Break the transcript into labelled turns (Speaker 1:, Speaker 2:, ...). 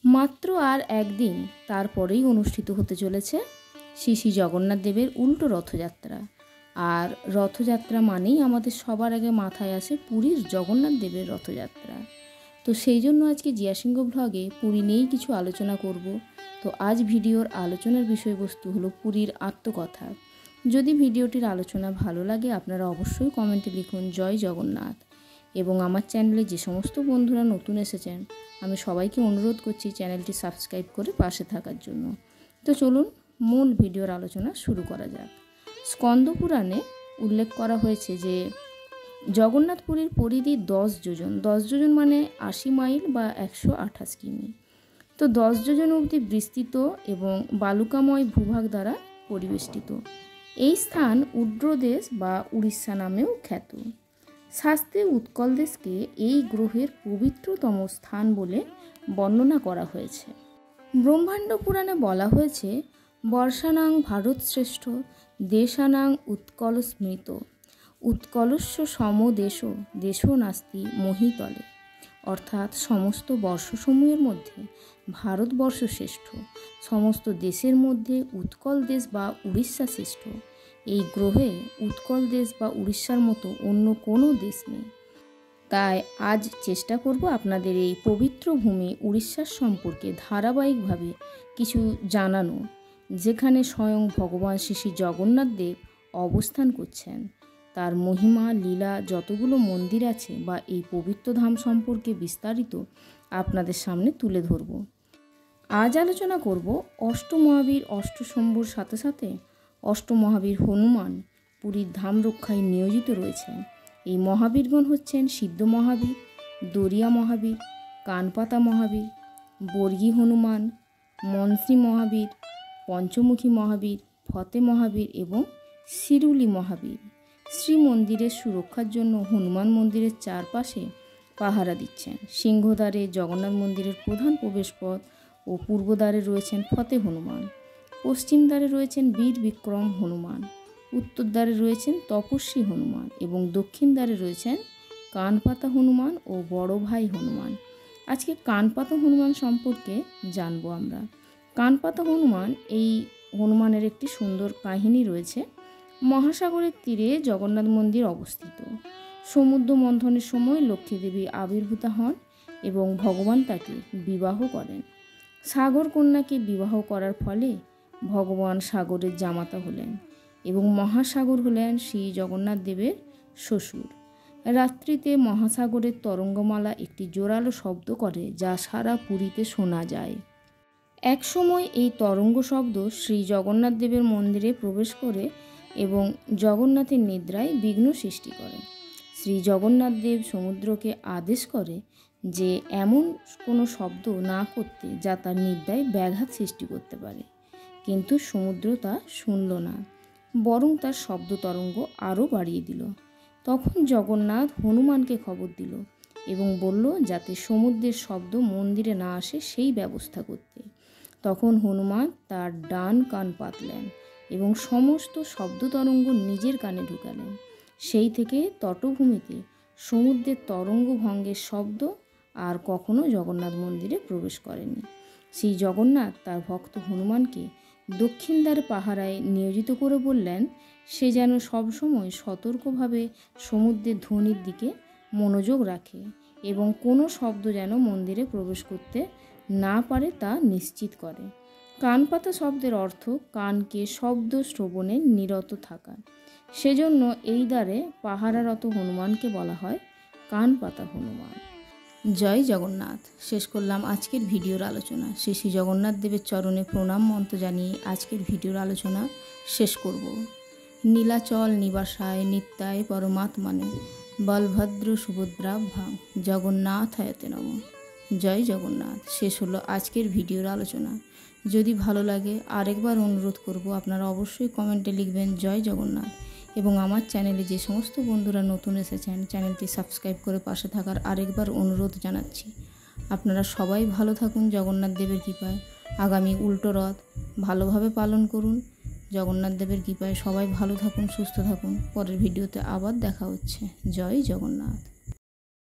Speaker 1: মাত্র আর একদিন তারপরেই অনুষ্ঠিত হতে চলেছে শ্রী জগন্নাথ দেবের উল্টো রথযাত্রা। আর রথযাত্রা মানেই আমাদের সবার আগে মাথায় আসে পুরীর জগন্নাথ দেবের রথযাত্রা। তো সেই জন্য আজকে জিয়া সিংহ ব্লগে পুরী নিয়েই কিছু আলোচনা করব। তো আজ ভিডিওর আলোচনার বিষয়বস্তু হলো পুরীর আত্মকথা। যদি ভিডিওটির আলোচনা ভালো লাগে আপনারা অবশ্যই কমেন্টে লিখুন জয় জগন্নাথ। এবং আমার চ্যানেলে যে সমস্ত বন্ধুরা নতুন এসেছেন আমি সবাইকে অনুরোধ করছি চ্যানেলটি সাবস্ক্রাইব করে পাশে থাকার জন্য। তো চলুন মূল ভিডিওর আলোচনা শুরু করা যাক। স্কন্দ পুরাণে উল্লেখ করা হয়েছে যে জগন্নাথপুরীর পরিধি 10 যোজন। 10 যোজন মানে 80 মাইল বা 128 কিমি। তো 10 যোজন অবধি বিস্তৃত এবং বালুকাময় ভূভাগ দ্বারা পরিবেষ্টিত। এই স্থান উড্রদেশ বা উড়িষ্যা নামেও খ্যাত। শাস্ত্রে উৎকল দেশকে এই গ্রহের পবিত্রতম স্থান বলে বর্ণনা করা হয়েছে। ব্রহ্মাণ্ড পুরাণে বলা হয়েছে বর্ষানাং ভারত শ্রেষ্ঠ দেশানাং উৎকল স্মৃত উৎকলস্য সমদেশ দেশো নাস্তি মহিতলে। অর্থাৎ সমস্ত বর্ষসমূহের মধ্যে ভারতবর্ষ শ্রেষ্ঠ, সমস্ত দেশের মধ্যে উৎকল দেশ বা উড়িষ্যা শ্রেষ্ঠ। এই গ্রহে উৎকল দেশ বা উড়িষ্যার মতো অন্য কোনো দেশ নেই। তাই আজ চেষ্টা করব আপনাদের এই পবিত্র ভূমি উড়িষ্যার সম্পর্কে ধারাবাহিকভাবে কিছু জানানো, যেখানে স্বয়ং ভগবান শ্রী জগন্নাথ দেব অবস্থান করছেন। তার মহিমা লীলা যতগুলো মন্দির আছে বা এই পবিত্র ধাম সম্পর্কে বিস্তারিত আপনাদের সামনে তুলে ধরব। আজ আলোচনা করব অষ্টমহাবীর অষ্টশম্ভুর সাথে সাথে অষ্টমহাবীর হনুমান পুরীর ধাম রক্ষায় নিয়োজিত রয়েছেন। এই মহাবীরগণ হচ্ছেন সিদ্ধ মহাবীর, দরিয়া মহাবীর, কানপাতা মহাবীর, বর্গী হনুমান, মন্ত্রী মহাবীর, পঞ্চমুখী মহাবীর, ফতে মহাবীর এবং শিরুলি মহাবীর। শ্রীমন্দিরের সুরক্ষার জন্য হনুমান মন্দিরের চারপাশে পাহারা দিচ্ছেন। সিংহদ্বারে জগন্নাথ মন্দিরের প্রধান প্রবেশপথ ও পূর্বদ্বারে রয়েছেন ফতে হনুমান, পশ্চিম দ্বারে রয়েছেন বীর বিক্রম হনুমান, উত্তর দ্বারে রয়েছেন তপস্বী হনুমান এবং দক্ষিণ দ্বারে রয়েছেন কানপাতা হনুমান ও বড় ভাই হনুমান। আজকে কানপাতা হনুমান সম্পর্কে জানবো আমরা। কানপাতা হনুমান, এই হনুমানের একটি সুন্দর কাহিনী রয়েছে। মহাসাগরের তীরে জগন্নাথ মন্দির অবস্থিত। সমুদ্র মন্থনের সময় লক্ষ্মী দেবী আবির্ভূত হন এবং ভগবান তাকে বিবাহ করেন। সাগর কন্যাকে বিবাহ করার ফলে ভগবান সাগরের জামাতা হলেন এবং মহাসাগর হলেন শ্রী জগন্নাথ দেবের শ্বশুর। রাত্রিতে মহাসাগরের তরঙ্গমালা একটি জোরালো শব্দ করে যা সারা পুরীতে শোনা যায়। একসময় এই তরঙ্গ শব্দ শ্রী জগন্নাথ দেবের মন্দিরে প্রবেশ করে এবং জগন্নাথের নিদ্রায় বিঘ্ন সৃষ্টি করে। শ্রী জগন্নাথ দেব সমুদ্রকে আদেশ করে যে এমন কোনো শব্দ না করতে যা তার নিদ্রায় ব্যাঘাত সৃষ্টি করতে পারে। কিন্তু সমুদ্র তা শুনল না, বরং তার শব্দ তরঙ্গ আরও বাড়িয়ে দিল। তখন জগন্নাথ হনুমানকে খবর দিল এবং বলল যাতে সমুদ্রের শব্দ মন্দিরে না আসে সেই ব্যবস্থা করতে। তখন হনুমান তার ডান কান পাতলেন এবং সমস্ত শব্দ তরঙ্গ নিজের কানে ঢুকালেন। সেই থেকে তটভূমিতে সমুদ্রের তরঙ্গ ভঙ্গের শব্দ আর কখনো জগন্নাথ মন্দিরে প্রবেশ করেনি। শ্রী জগন্নাথ তার ভক্ত হনুমানকে দক্ষিণ দ্বারে পাহারায় নিয়োজিত করে বললেন সে যেন সবসময় সতর্কভাবে সমুদ্রের ধ্বনির দিকে মনোযোগ রাখে এবং কোনো শব্দ যেন মন্দিরে প্রবেশ করতে না পারে তা নিশ্চিত করে। কানপাতা শব্দের অর্থ কানকে শব্দ শ্রবণে নিরত থাকা। সেজন্য এই দ্বারে পাহারারত হনুমানকে বলা হয় কানপাতা হনুমান। জয় জগন্নাথ। শেষ করলাম আজকের ভিডিওর আলোচনা। শ্রী জগন্নাথ দেবের চরণে প্রণাম মন্ত্র জানিয়ে আজকের ভিডিওর আলোচনা শেষ করব। নীলাচল নিবাসায় নিত্যায় পরমাত্মানে বলভদ্র সুভদ্রাভ্যাং জগন্নাথায়তে নমঃ। জয় জগন্নাথ। শেষ হলো আজকের ভিডিওর আলোচনা। যদি ভালো লাগে আরেকবার অনুরোধ করব আপনারা অবশ্যই কমেন্টে লিখবেন জয় জগন্নাথ এবং আমার চ্যানেলে যে সমস্ত বন্ধুরা নতুন এসেছেন চ্যানেলটি সাবস্ক্রাইব করে পাশে থাকার আরেকবার অনুরোধ জানাচ্ছি। আপনারা সবাই ভালো থাকুন জগন্নাথ দেবের কৃপায়। আগামী উল্টো রথ ভালোভাবে পালন করুন। জগন্নাথ দেবের কৃপায় সবাই ভালো থাকুন, সুস্থ থাকুন। পরের ভিডিওতে আবার দেখা হচ্ছে। জয় জগন্নাথ।